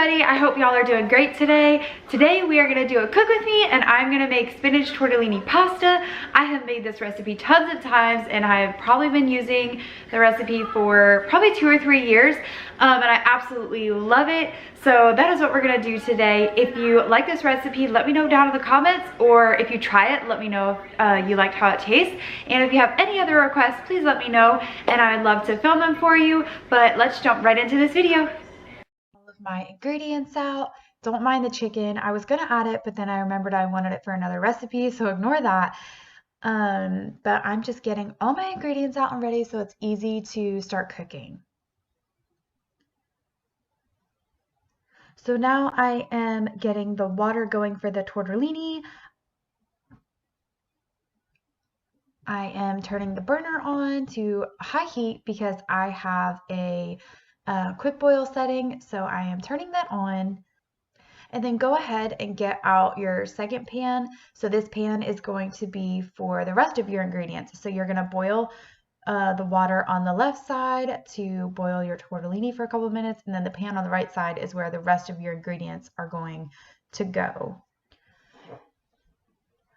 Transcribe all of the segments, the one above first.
everybody, I hope y'all are doing great today. Today we are going to do a cook with me and I'm going to make spinach tortellini pasta. I have made this recipe tons of times and I have probably been using the recipe for probably 2 or 3 years and I absolutely love it. So that is what we're going to do today. If you like this recipe, let me know down in the comments, or if you try it, let me know if you liked how it tastes. And if you have any other requests, please let me know and I would love to film them for you. But let's jump right into this video. My ingredients out. Don't mind the chicken. I was gonna add it, but then I remembered I wanted it for another recipe, so ignore that. But I'm just getting all my ingredients out and ready so it's easy to start cooking. So now I am getting the water going for the tortellini. I am turning the burner on to high heat because I have a quick boil setting, so I am turning that on. And then go ahead and get out your second pan. So this pan is going to be for the rest of your ingredients. So you're going to boil the water on the left side to boil your tortellini for a couple of minutes, and then the pan on the right side is where the rest of your ingredients are going to go.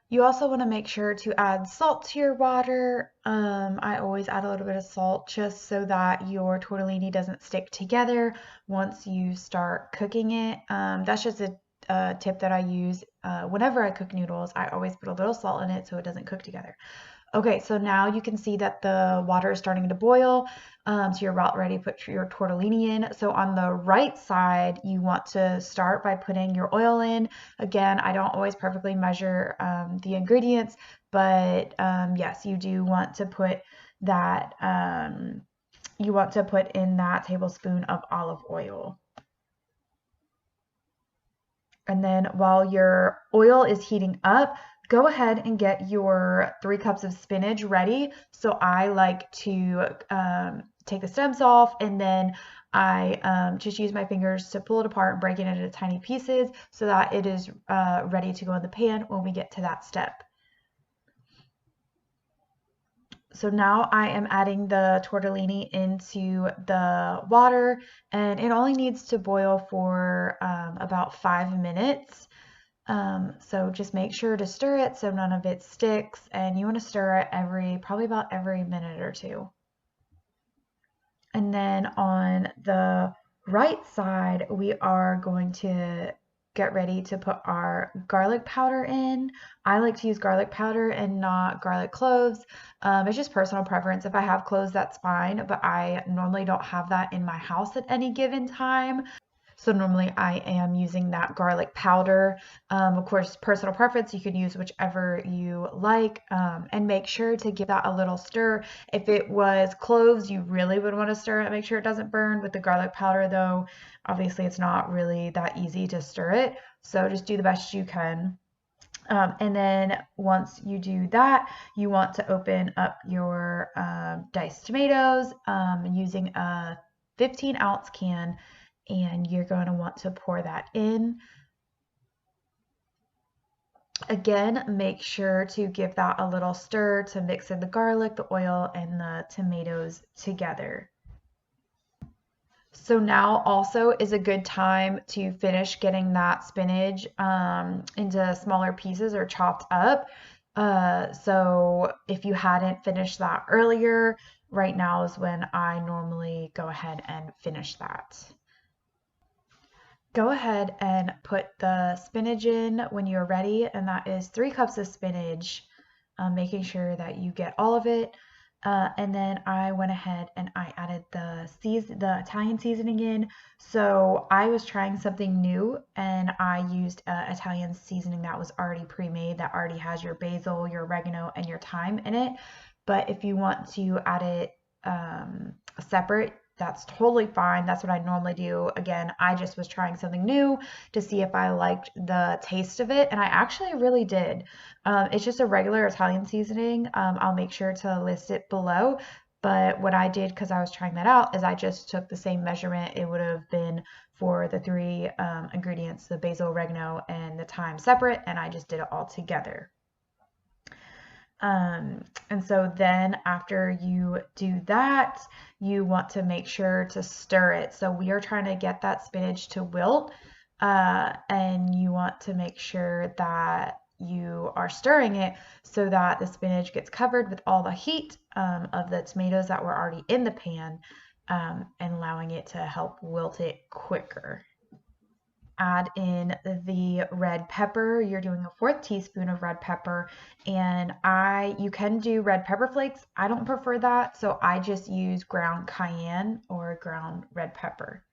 You also want to make sure to add salt to your water. I always add a little bit of salt just so that your tortellini doesn't stick together once you start cooking it. That's just a tip that I use whenever I cook noodles. I always put a little salt in it so it doesn't cook together. Okay, so now you can see that the water is starting to boil, so you're about ready to put your tortellini in. So on the right side, you want to start by putting your oil in. Again, I don't always perfectly measure the ingredients, but yes, you do want to put that, you want to put in that tablespoon of olive oil. And then while your oil is heating up, go ahead and get your 3 cups of spinach ready. So I like to take the stems off, and then I just use my fingers to pull it apart and break it into tiny pieces so that it is ready to go in the pan when we get to that step. So now I am adding the tortellini into the water, and it only needs to boil for about 5 minutes. So just make sure to stir it so none of it sticks, and you want to stir it probably about every minute or two. And then on the right side, we are going to get ready to put our garlic powder in. I like to use garlic powder and not garlic cloves. It's just personal preference. If I have cloves, that's fine, but I normally don't have that in my house at any given time. So normally I am using that garlic powder. Of course, personal preference, you can use whichever you like, and make sure to give that a little stir. If it was cloves, you really would want to stir it, make sure it doesn't burn. With the garlic powder though, obviously it's not really that easy to stir it. So just do the best you can. And then once you do that, you want to open up your diced tomatoes using a 15-ounce can, and you're going to want to pour that in. Again, make sure to give that a little stir to mix in the garlic, the oil, and the tomatoes together. So now also is a good time to finish getting that spinach into smaller pieces or chopped up. So if you hadn't finished that earlier, right now is when I normally go ahead and finish that. Go ahead and put the spinach in when you're ready, and that is 3 cups of spinach, making sure that you get all of it. And then I went ahead and I added the Italian seasoning in. So I was trying something new, and I used Italian seasoning that was already pre-made, that already has your basil, your oregano, and your thyme in it. But if you want to add it separate, that's totally fine. That's what I normally do. Again, I just was trying something new to see if I liked the taste of it, and I actually really did. It's just a regular Italian seasoning. I'll make sure to list it below, but what I did, because I was trying that out, is I just took the same measurement it would have been for the 3 ingredients, the basil, oregano, and the thyme separate, and I just did it all together. And so then after you do that, you want to make sure to stir it. So we are trying to get that spinach to wilt, and you want to make sure that you are stirring it so that the spinach gets covered with all the heat of the tomatoes that were already in the pan, and allowing it to help wilt it quicker. Add in the red pepper. You're doing a 1/4 teaspoon of red pepper, and you can do red pepper flakes. I don't prefer that, so I just use ground cayenne or ground red pepper.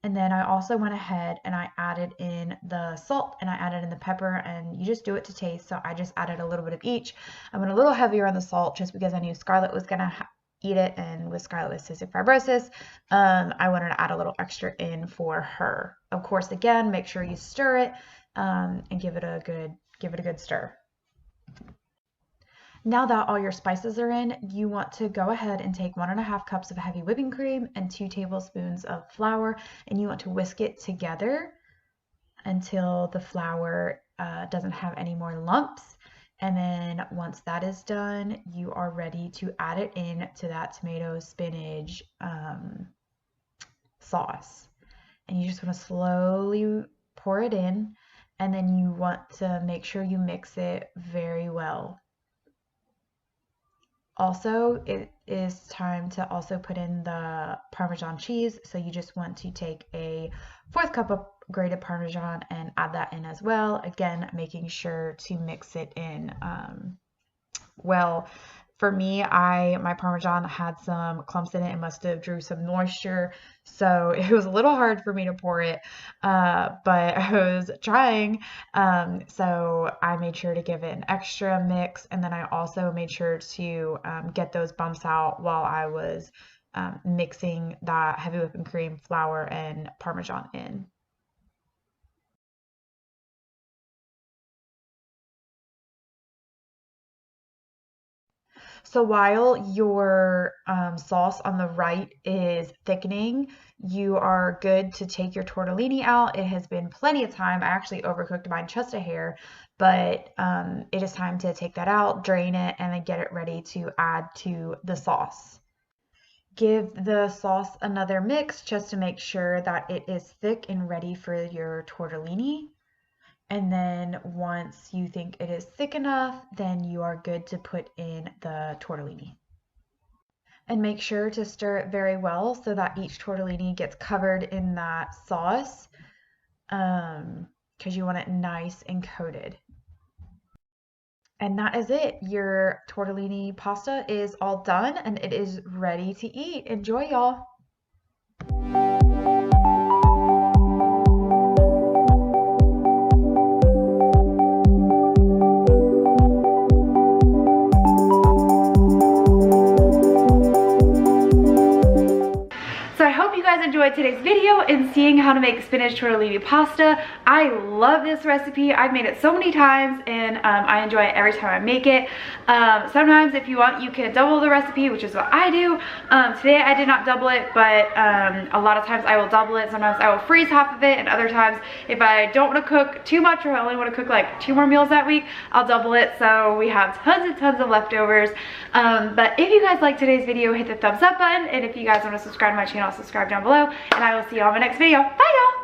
And then I also went ahead and I added in the salt and I added in the pepper, and you just do it to taste. So I just added a little bit of each. I went a little heavier on the salt just because I knew Scarlett was gonna eat it, and with Scarlett with cystic fibrosis, I wanted to add a little extra in for her. Of course, again, make sure you stir it, and give it a good stir. Now that all your spices are in, you want to go ahead and take 1½ cups of heavy whipping cream and 2 tablespoons of flour, and you want to whisk it together until the flour doesn't have any more lumps. And then once that is done, you are ready to add it in to that tomato spinach sauce. And you just want to slowly pour it in, and then you want to make sure you mix it very well. Also, it is time to also put in the Parmesan cheese. So you just want to take a 1/4 cup of grated Parmesan and add that in as well. Again, making sure to mix it in well. For me, my Parmesan had some clumps in it and must have drew some moisture, so it was a little hard for me to pour it, but I was trying, so I made sure to give it an extra mix, and then I also made sure to get those bumps out while I was mixing that heavy whipping cream, flour, and Parmesan in. So while your sauce on the right is thickening, you are good to take your tortellini out. It has been plenty of time. I actually overcooked mine just a hair, but it is time to take that out, drain it, and then get it ready to add to the sauce. Give the sauce another mix just to make sure that it is thick and ready for your tortellini. And then once you think it is thick enough, then you are good to put in the tortellini. And make sure to stir it very well so that each tortellini gets covered in that sauce, because you want it nice and coated. And that is it. Your tortellini pasta is all done and it is ready to eat. Enjoy, y'all. Enjoyed today's video and seeing how to make spinach tortellini pasta. I love this recipe. I've made it so many times and I enjoy it every time I make it. Sometimes if you want, you can double the recipe, which is what I do. Today I did not double it, but a lot of times I will double it. Sometimes I will freeze half of it, and other times if I don't want to cook too much or I only want to cook like 2 more meals that week, I'll double it, so we have tons and tons of leftovers. But if you guys like today's video, hit the thumbs up button, and if you guys want to subscribe to my channel, subscribe down below, and I will see you on my next video. Bye, y'all!